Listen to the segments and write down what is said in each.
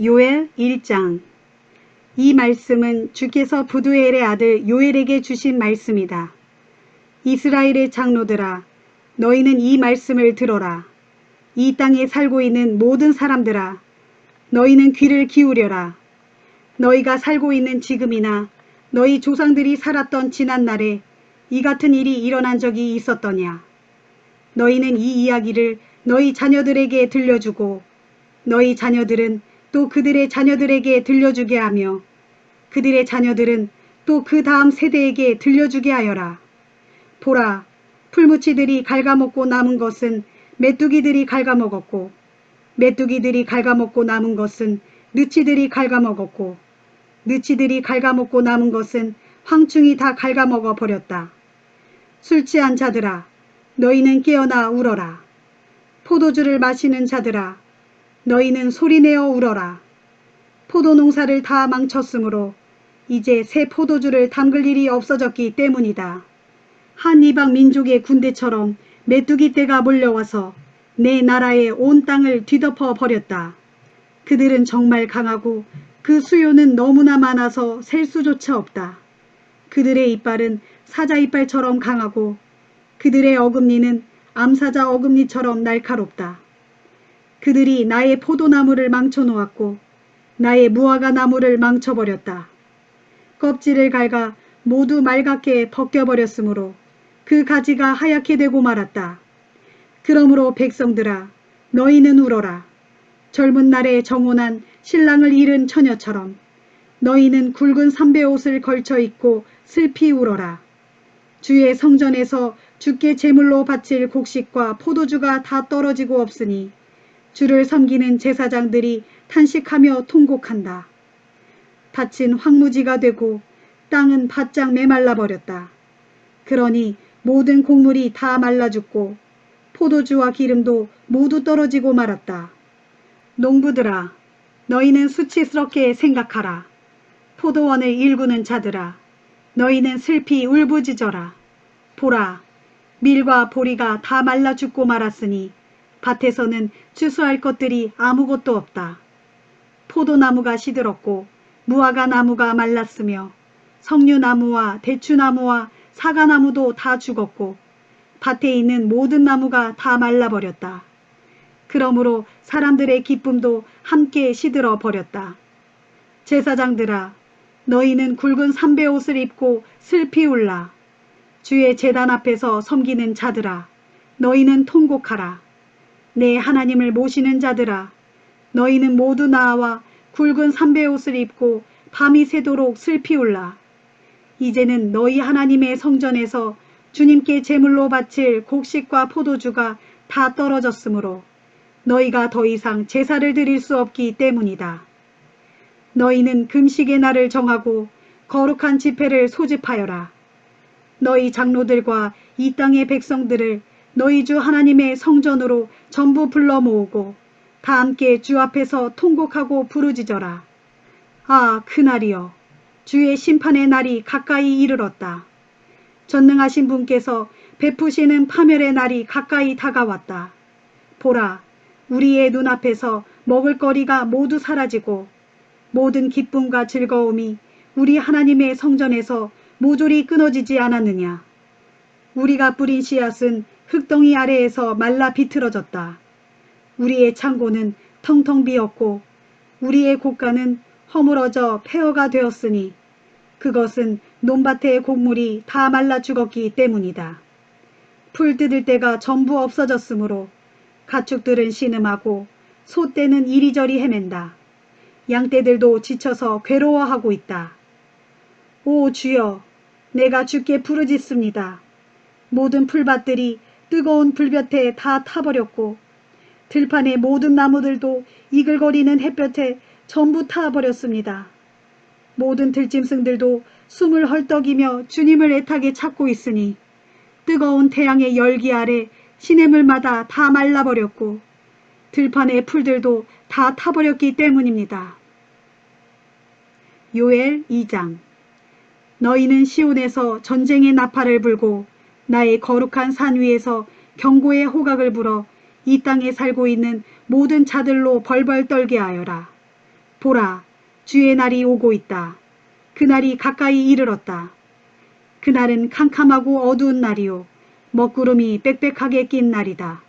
요엘 1장. 이 말씀은 주께서 부두엘의 아들 요엘에게 주신 말씀이다. 이스라엘의 장로들아, 너희는 이 말씀을 들어라. 이 땅에 살고 있는 모든 사람들아, 너희는 귀를 기울여라. 너희가 살고 있는 지금이나 너희 조상들이 살았던 지난날에 이 같은 일이 일어난 적이 있었더냐. 너희는 이 이야기를 너희 자녀들에게 들려주고 너희 자녀들은 또 그들의 자녀들에게 들려주게 하며 그들의 자녀들은 또 그 다음 세대에게 들려주게 하여라. 보라, 풀무치들이 갉아먹고 남은 것은 메뚜기들이 갉아먹었고 메뚜기들이 갉아먹고 남은 것은 느치들이 갉아먹었고 느치들이 갉아먹고 남은 것은 황충이 다 갉아먹어 버렸다. 술 취한 자들아, 너희는 깨어나 울어라. 포도주를 마시는 자들아, 너희는 소리내어 울어라. 포도농사를 다 망쳤으므로 이제 새 포도주를 담글 일이 없어졌기 때문이다. 한 이방 민족의 군대처럼 메뚜기 떼가 몰려와서 내 나라의 온 땅을 뒤덮어 버렸다. 그들은 정말 강하고 그 수요는 너무나 많아서 셀 수조차 없다. 그들의 이빨은 사자 이빨처럼 강하고 그들의 어금니는 암사자 어금니처럼 날카롭다. 그들이 나의 포도나무를 망쳐놓았고 나의 무화과 나무를 망쳐버렸다. 껍질을 갉아 모두 말갛게 벗겨버렸으므로 그 가지가 하얗게 되고 말았다. 그러므로 백성들아, 너희는 울어라. 젊은 날에 정혼한 신랑을 잃은 처녀처럼 너희는 굵은 삼배옷을 걸쳐 입고 슬피 울어라. 주의 성전에서 주께 제물로 바칠 곡식과 포도주가 다 떨어지고 없으니 주를 섬기는 제사장들이 탄식하며 통곡한다. 밭은 황무지가 되고 땅은 바짝 메말라 버렸다. 그러니 모든 곡물이 다 말라 죽고 포도주와 기름도 모두 떨어지고 말았다. 농부들아, 너희는 수치스럽게 생각하라. 포도원을 일구는 자들아, 너희는 슬피 울부짖어라. 보라, 밀과 보리가 다 말라 죽고 말았으니 밭에서는 추수할 것들이 아무것도 없다. 포도나무가 시들었고 무화과 나무가 말랐으며 석류나무와 대추나무와 사과나무도 다 죽었고 밭에 있는 모든 나무가 다 말라버렸다. 그러므로 사람들의 기쁨도 함께 시들어 버렸다. 제사장들아, 너희는 굵은 삼배옷을 입고 슬피 울라. 주의 제단 앞에서 섬기는 자들아, 너희는 통곡하라. 내 하나님을 모시는 자들아, 너희는 모두 나와 굵은 삼배옷을 입고 밤이 새도록 슬피 울라. 이제는 너희 하나님의 성전에서 주님께 제물로 바칠 곡식과 포도주가 다 떨어졌으므로 너희가 더 이상 제사를 드릴 수 없기 때문이다. 너희는 금식의 날을 정하고 거룩한 집회를 소집하여라. 너희 장로들과 이 땅의 백성들을 너희 주 하나님의 성전으로 전부 불러 모으고 다 함께 주 앞에서 통곡하고 부르짖어라. 아, 그날이여, 주의 심판의 날이 가까이 이르렀다. 전능하신 분께서 베푸시는 파멸의 날이 가까이 다가왔다. 보라, 우리의 눈앞에서 먹을거리가 모두 사라지고 모든 기쁨과 즐거움이 우리 하나님의 성전에서 모조리 끊어지지 않았느냐. 우리가 뿌린 씨앗은 흙덩이 아래에서 말라 비틀어졌다. 우리의 창고는 텅텅 비었고 우리의 곡간은 허물어져 폐허가 되었으니 그것은 논밭의 곡물이 다 말라 죽었기 때문이다. 풀 뜯을 때가 전부 없어졌으므로 가축들은 신음하고 소떼는 이리저리 헤맨다. 양떼들도 지쳐서 괴로워하고 있다. 오 주여, 내가 주께 부르짖습니다. 모든 풀밭들이 뜨거운 불볕에 다 타버렸고 들판의 모든 나무들도 이글거리는 햇볕에 전부 타버렸습니다. 모든 들짐승들도 숨을 헐떡이며 주님을 애타게 찾고 있으니 뜨거운 태양의 열기 아래 시냇물마다 다 말라버렸고 들판의 풀들도 다 타버렸기 때문입니다. 요엘 2장. 너희는 시온에서 전쟁의 나팔을 불고 나의 거룩한 산 위에서 경고의 호각을 불어 이 땅에 살고 있는 모든 자들로 벌벌 떨게 하여라. 보라, 주의 날이 오고 있다. 그날이 가까이 이르렀다. 그날은 캄캄하고 어두운 날이요. 먹구름이 빽빽하게 낀 날이다.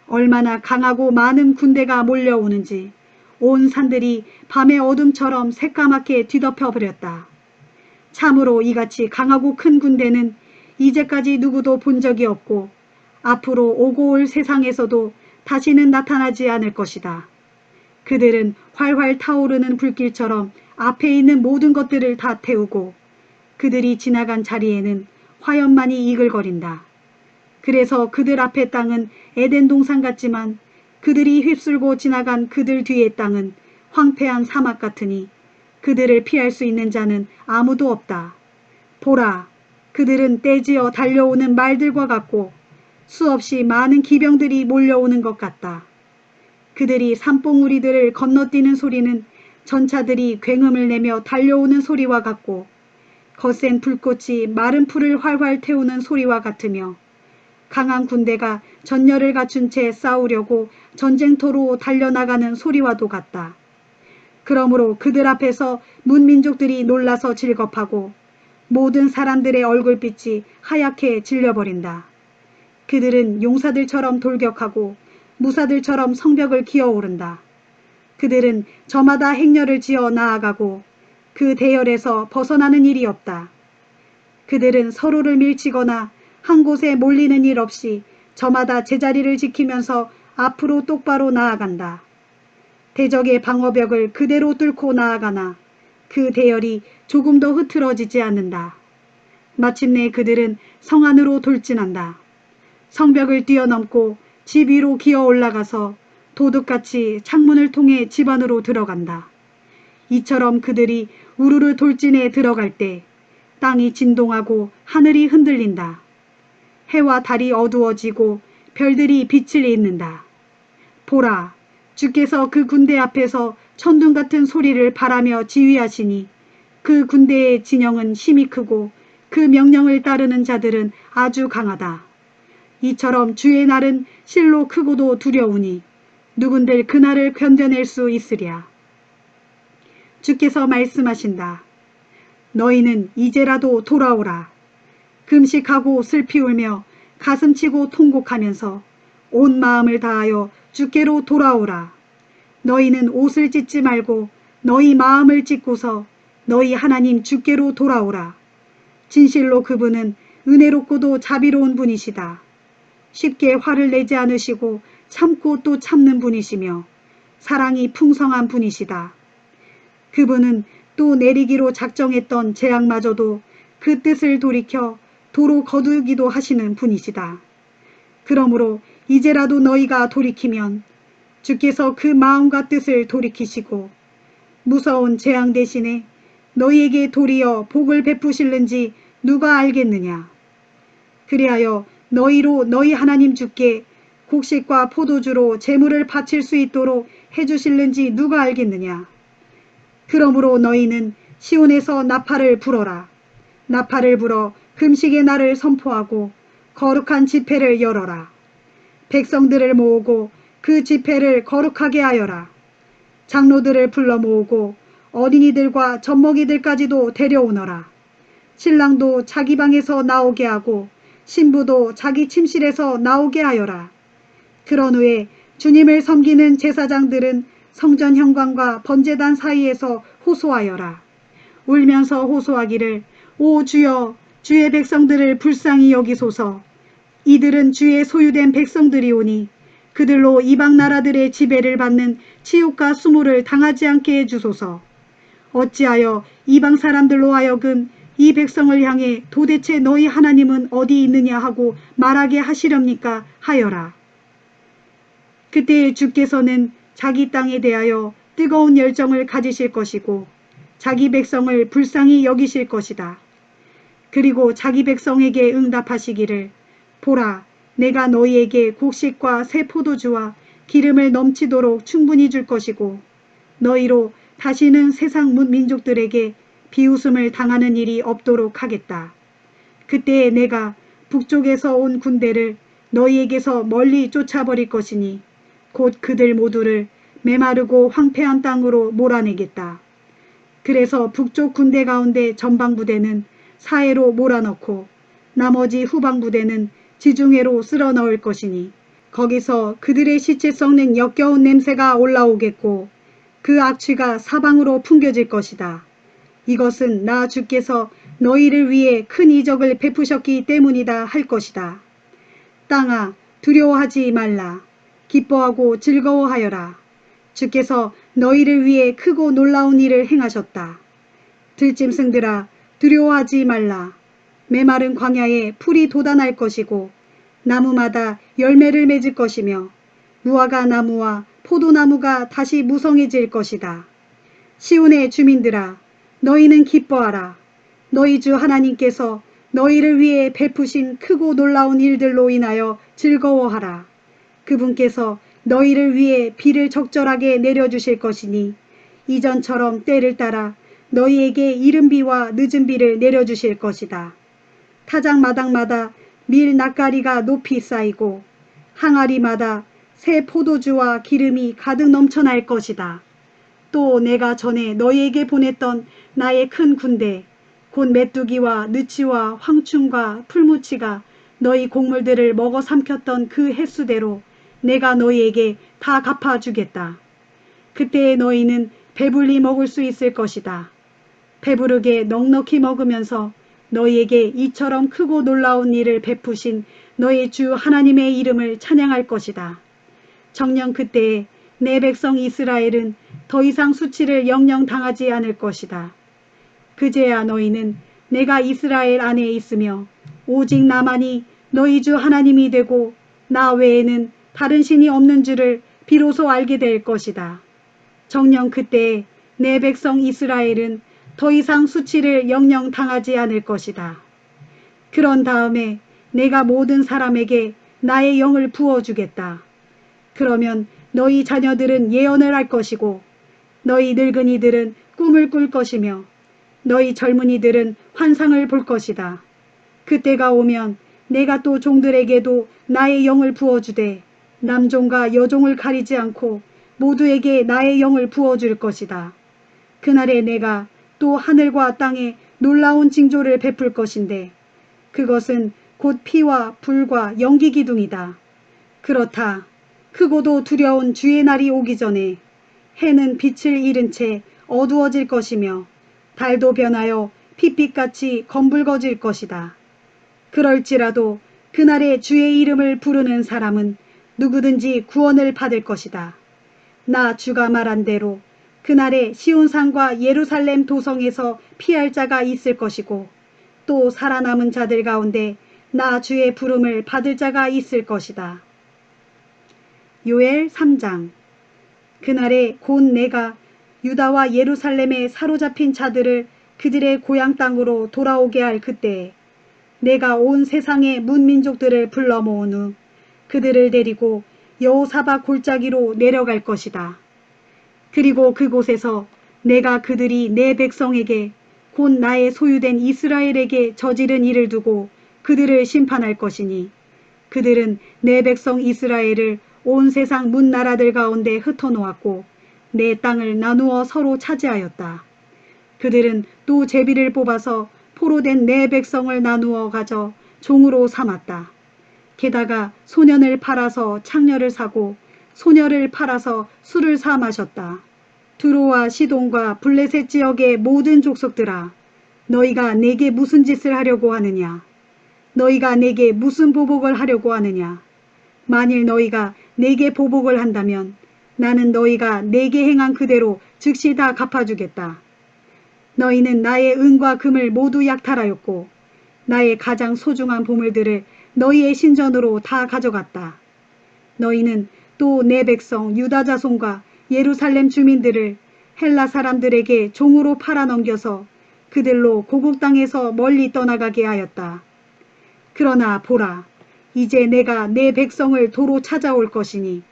얼마나 강하고 많은 군대가 몰려오는지 온 산들이 밤의 어둠처럼 새까맣게 뒤덮여 버렸다. 참으로 이같이 강하고 큰 군대는 이제까지 누구도 본 적이 없고 앞으로 오고 올 세상에서도 다시는 나타나지 않을 것이다. 그들은 활활 타오르는 불길처럼 앞에 있는 모든 것들을 다 태우고 그들이 지나간 자리에는 화염만이 이글거린다. 그래서 그들 앞의 땅은 에덴 동산 같지만 그들이 휩쓸고 지나간 그들 뒤의 땅은 황폐한 사막 같으니 그들을 피할 수 있는 자는 아무도 없다. 보라, 그들은 떼지어 달려오는 말들과 같고 수없이 많은 기병들이 몰려오는 것 같다. 그들이 산봉우리들을 건너뛰는 소리는 전차들이 굉음을 내며 달려오는 소리와 같고 거센 불꽃이 마른 풀을 활활 태우는 소리와 같으며 강한 군대가 전열을 갖춘 채 싸우려고 전쟁터로 달려나가는 소리와도 같다. 그러므로 그들 앞에서 문민족들이 놀라서 질겁하고 모든 사람들의 얼굴빛이 하얗게 질려버린다. 그들은 용사들처럼 돌격하고 무사들처럼 성벽을 기어오른다. 그들은 저마다 행렬을 지어 나아가고 그 대열에서 벗어나는 일이 없다. 그들은 서로를 밀치거나 한 곳에 몰리는 일 없이 저마다 제자리를 지키면서 앞으로 똑바로 나아간다. 대적의 방어벽을 그대로 뚫고 나아가나 그 대열이 조금 더 흐트러지지 않는다. 마침내 그들은 성 안으로 돌진한다. 성벽을 뛰어넘고 집 위로 기어 올라가서 도둑같이 창문을 통해 집 안으로 들어간다. 이처럼 그들이 우르르 돌진해 들어갈 때 땅이 진동하고 하늘이 흔들린다. 해와 달이 어두워지고 별들이 빛을 잇는다. 보라, 주께서 그 군대 앞에서 천둥 같은 소리를 바라며 지휘하시니 그 군대의 진영은 힘이 크고 그 명령을 따르는 자들은 아주 강하다. 이처럼 주의 날은 실로 크고도 두려우니 누군들 그날을 견뎌낼 수 있으랴. 주께서 말씀하신다. 너희는 이제라도 돌아오라. 금식하고 슬피 울며 가슴치고 통곡하면서 온 마음을 다하여 주께로 돌아오라. 너희는 옷을 찢지 말고 너희 마음을 찢고서 너희 하나님 주께로 돌아오라. 진실로 그분은 은혜롭고도 자비로운 분이시다. 쉽게 화를 내지 않으시고 참고 또 참는 분이시며 사랑이 풍성한 분이시다. 그분은 또 내리기로 작정했던 재앙마저도 그 뜻을 돌이켜 도로 거두기도 하시는 분이시다. 그러므로 이제라도 너희가 돌이키면 주께서 그 마음과 뜻을 돌이키시고 무서운 재앙 대신에 너희에게 도리어 복을 베푸실는지 누가 알겠느냐. 그리하여 너희로 너희 하나님 주께 곡식과 포도주로 제물을 바칠 수 있도록 해주실는지 누가 알겠느냐. 그러므로 너희는 시온에서 나팔을 불어라. 나팔을 불어 금식의 날을 선포하고 거룩한 집회를 열어라. 백성들을 모으고 그 집회를 거룩하게 하여라. 장로들을 불러 모으고 어린이들과 젖먹이들까지도 데려오너라. 신랑도 자기 방에서 나오게 하고 신부도 자기 침실에서 나오게 하여라. 그런 후에 주님을 섬기는 제사장들은 성전 현관과 번제단 사이에서 호소하여라. 울면서 호소하기를 오 주여, 주의 백성들을 불쌍히 여기소서. 이들은 주의 소유된 백성들이오니 그들로 이방 나라들의 지배를 받는 치욕과 수모를 당하지 않게 해주소서. 어찌하여 이방 사람들로 하여금 이 백성을 향해 도대체 너희 하나님은 어디 있느냐 하고 말하게 하시렵니까 하여라. 그때 주께서는 자기 땅에 대하여 뜨거운 열정을 가지실 것이고 자기 백성을 불쌍히 여기실 것이다. 그리고 자기 백성에게 응답하시기를 보라, 내가 너희에게 곡식과 새 포도주와 기름을 넘치도록 충분히 줄 것이고 너희로 다시는 세상 민족들에게 비웃음을 당하는 일이 없도록 하겠다. 그때에 내가 북쪽에서 온 군대를 너희에게서 멀리 쫓아버릴 것이니 곧 그들 모두를 메마르고 황폐한 땅으로 몰아내겠다. 그래서 북쪽 군대 가운데 전방부대는 사해로 몰아넣고 나머지 후방부대는 지중해로 쓸어 넣을 것이니 거기서 그들의 시체 썩는 역겨운 냄새가 올라오겠고 그 악취가 사방으로 풍겨질 것이다. 이것은 나 주께서 너희를 위해 큰 이적을 베푸셨기 때문이다 할 것이다. 땅아, 두려워하지 말라. 기뻐하고 즐거워하여라. 주께서 너희를 위해 크고 놀라운 일을 행하셨다. 들짐승들아, 두려워하지 말라. 메마른 광야에 풀이 돋아날 것이고 나무마다 열매를 맺을 것이며 무화과 나무와 포도나무가 다시 무성해질 것이다. 시온의 주민들아, 너희는 기뻐하라. 너희 주 하나님께서 너희를 위해 베푸신 크고 놀라운 일들로 인하여 즐거워하라. 그분께서 너희를 위해 비를 적절하게 내려주실 것이니 이전처럼 때를 따라 너희에게 이른 비와 늦은 비를 내려주실 것이다. 타작마당마다 밀 낯가리가 높이 쌓이고 항아리마다 새 포도주와 기름이 가득 넘쳐날 것이다. 또 내가 전에 너희에게 보냈던 나의 큰 군대 곧 메뚜기와 느치와 황충과 풀무치가 너희 곡물들을 먹어 삼켰던 그 횟수대로 내가 너희에게 다 갚아주겠다. 그때 너희는 배불리 먹을 수 있을 것이다. 배부르게 넉넉히 먹으면서 너희에게 이처럼 크고 놀라운 일을 베푸신 너희 주 하나님의 이름을 찬양할 것이다. 정녕 그때에 내 백성 이스라엘은 더 이상 수치를 영영 당하지 않을 것이다. 그제야 너희는 내가 이스라엘 안에 있으며 오직 나만이 너희 주 하나님이 되고 나 외에는 다른 신이 없는 줄을 비로소 알게 될 것이다. 정녕 그때에 내 백성 이스라엘은 더 이상 수치를 영영 당하지 않을 것이다. 그런 다음에 내가 모든 사람에게 나의 영을 부어주겠다. 그러면 너희 자녀들은 예언을 할 것이고 너희 늙은이들은 꿈을 꿀 것이며 너희 젊은이들은 환상을 볼 것이다. 그때가 오면 내가 또 종들에게도 나의 영을 부어주되 남종과 여종을 가리지 않고 모두에게 나의 영을 부어줄 것이다. 그날에 내가 또 하늘과 땅에 놀라운 징조를 베풀 것인데 그것은 곧 피와 불과 연기 기둥이다. 그렇다. 크고도 두려운 주의 날이 오기 전에 해는 빛을 잃은 채 어두워질 것이며 달도 변하여 핏빛같이 검붉어질 것이다. 그럴지라도 그날에 주의 이름을 부르는 사람은 누구든지 구원을 받을 것이다. 나 주가 말한 대로 그날에 시온산과 예루살렘 도성에서 피할 자가 있을 것이고 또 살아남은 자들 가운데 나 주의 부름을 받을 자가 있을 것이다. 요엘 3장. 그날에 곧 내가 유다와 예루살렘에 사로잡힌 자들을 그들의 고향 땅으로 돌아오게 할 그때에 내가 온 세상의 문민족들을 불러 모은 후 그들을 데리고 여호사밧 골짜기로 내려갈 것이다. 그리고 그곳에서 내가 그들이 내 백성에게 곧 나의 소유된 이스라엘에게 저지른 일을 두고 그들을 심판할 것이니 그들은 내 백성 이스라엘을 온 세상 문 나라들 가운데 흩어놓았고 내 땅을 나누어 서로 차지하였다. 그들은 또 제비를 뽑아서 포로된 내 백성을 나누어 가져 종으로 삼았다. 게다가 소년을 팔아서 창녀를 사고 소녀를 팔아서 술을 사 마셨다. 두로와 시돈과 블레셋 지역의 모든 족속들아, 너희가 내게 무슨 짓을 하려고 하느냐? 너희가 내게 무슨 보복을 하려고 하느냐? 만일 너희가 내게 보복을 한다면 나는 너희가 내게 행한 그대로 즉시 다 갚아주겠다. 너희는 나의 은과 금을 모두 약탈하였고 나의 가장 소중한 보물들을 너희의 신전으로 다 가져갔다. 너희는 또 내 백성 유다 자손과 예루살렘 주민들을 헬라 사람들에게 종으로 팔아넘겨서 그들로 고국 땅에서 멀리 떠나가게 하였다. 그러나 보라, 이제 내가 내 백성을 도로 찾아올 것이니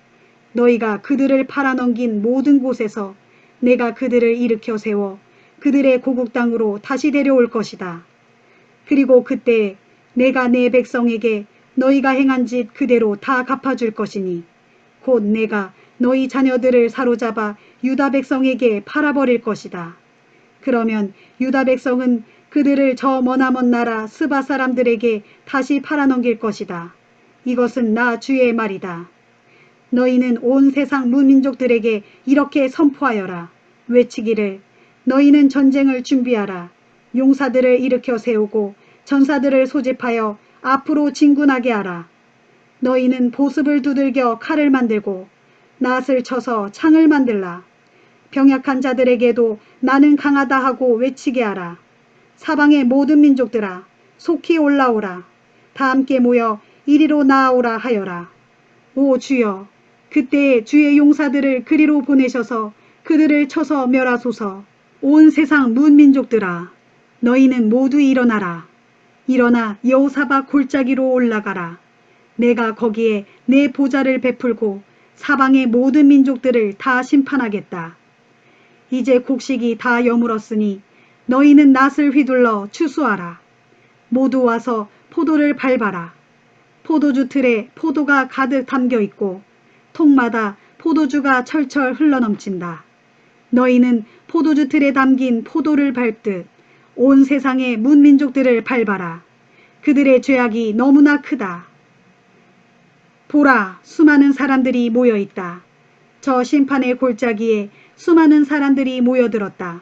너희가 그들을 팔아넘긴 모든 곳에서 내가 그들을 일으켜 세워 그들의 고국 땅으로 다시 데려올 것이다. 그리고 그때 내가 내 백성에게 너희가 행한 짓 그대로 다 갚아줄 것이니 곧 내가 너희 자녀들을 사로잡아 유다 백성에게 팔아버릴 것이다. 그러면 유다 백성은 그들을 저 머나먼 나라 스바 사람들에게 다시 팔아넘길 것이다. 이것은 나 주의 말이다. 너희는 온 세상 무민족들에게 이렇게 선포하여라. 외치기를 너희는 전쟁을 준비하라. 용사들을 일으켜 세우고 전사들을 소집하여 앞으로 진군하게 하라. 너희는 보습을 두들겨 칼을 만들고 낫을 쳐서 창을 만들라. 병약한 자들에게도 나는 강하다 하고 외치게 하라. 사방의 모든 민족들아 속히 올라오라. 다 함께 모여 이리로 나아오라 하여라. 오 주여, 그때에 주의 용사들을 그리로 보내셔서 그들을 쳐서 멸하소서. 온 세상 문민족들아, 너희는 모두 일어나라. 일어나 여호사밧 골짜기로 올라가라. 내가 거기에 내 보좌를 베풀고 사방의 모든 민족들을 다 심판하겠다. 이제 곡식이 다 여물었으니 너희는 낫을 휘둘러 추수하라. 모두 와서 포도를 밟아라. 포도주 틀에 포도가 가득 담겨 있고 통마다 포도주가 철철 흘러넘친다. 너희는 포도주 틀에 담긴 포도를 밟듯 온 세상의 문민족들을 밟아라. 그들의 죄악이 너무나 크다. 보라, 수많은 사람들이 모여있다. 저 심판의 골짜기에 수많은 사람들이 모여들었다.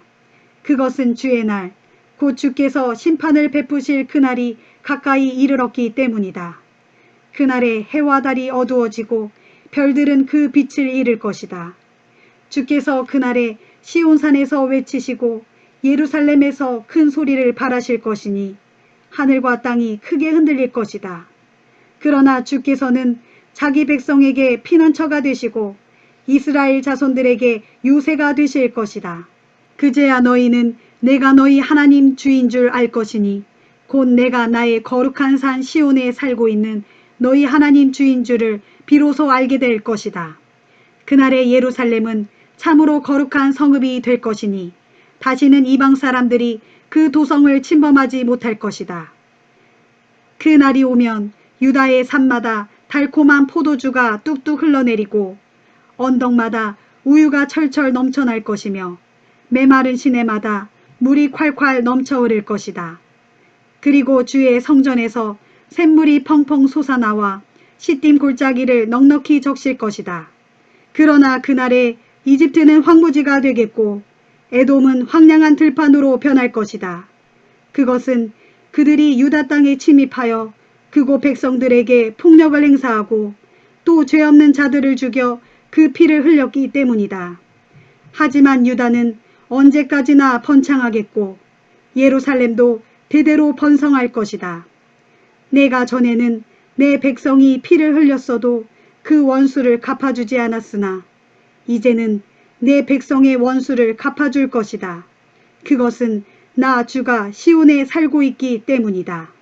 그것은 주의 날, 곧 주께서 심판을 베푸실 그날이 가까이 이르렀기 때문이다. 그날에 해와 달이 어두워지고 별들은 그 빛을 잃을 것이다. 주께서 그날에 시온산에서 외치시고 예루살렘에서 큰 소리를 발하실 것이니 하늘과 땅이 크게 흔들릴 것이다. 그러나 주께서는 자기 백성에게 피난처가 되시고 이스라엘 자손들에게 요새가 되실 것이다. 그제야 너희는 내가 너희 하나님 주인 줄 알 것이니 곧 내가 나의 거룩한 산 시온에 살고 있는 너희 하나님 주인 줄을 비로소 알게 될 것이다. 그날의 예루살렘은 참으로 거룩한 성읍이 될 것이니 다시는 이방 사람들이 그 도성을 침범하지 못할 것이다. 그 날이 오면 유다의 산마다 달콤한 포도주가 뚝뚝 흘러내리고 언덕마다 우유가 철철 넘쳐날 것이며 메마른 시내마다 물이 콸콸 넘쳐 흐를 것이다. 그리고 주의 성전에서 샘물이 펑펑 솟아나와 시딤 골짜기를 넉넉히 적실 것이다. 그러나 그날에 이집트는 황무지가 되겠고 에돔은 황량한 들판으로 변할 것이다. 그것은 그들이 유다 땅에 침입하여 그곳 백성들에게 폭력을 행사하고 또 죄 없는 자들을 죽여 그 피를 흘렸기 때문이다. 하지만 유다는 언제까지나 번창하겠고 예루살렘도 대대로 번성할 것이다. 내가 전에는 내 백성이 피를 흘렸어도 그 원수를 갚아주지 않았으나 이제는 내 백성의 원수를 갚아줄 것이다. 그것은 나 주가 시온에 살고 있기 때문이다.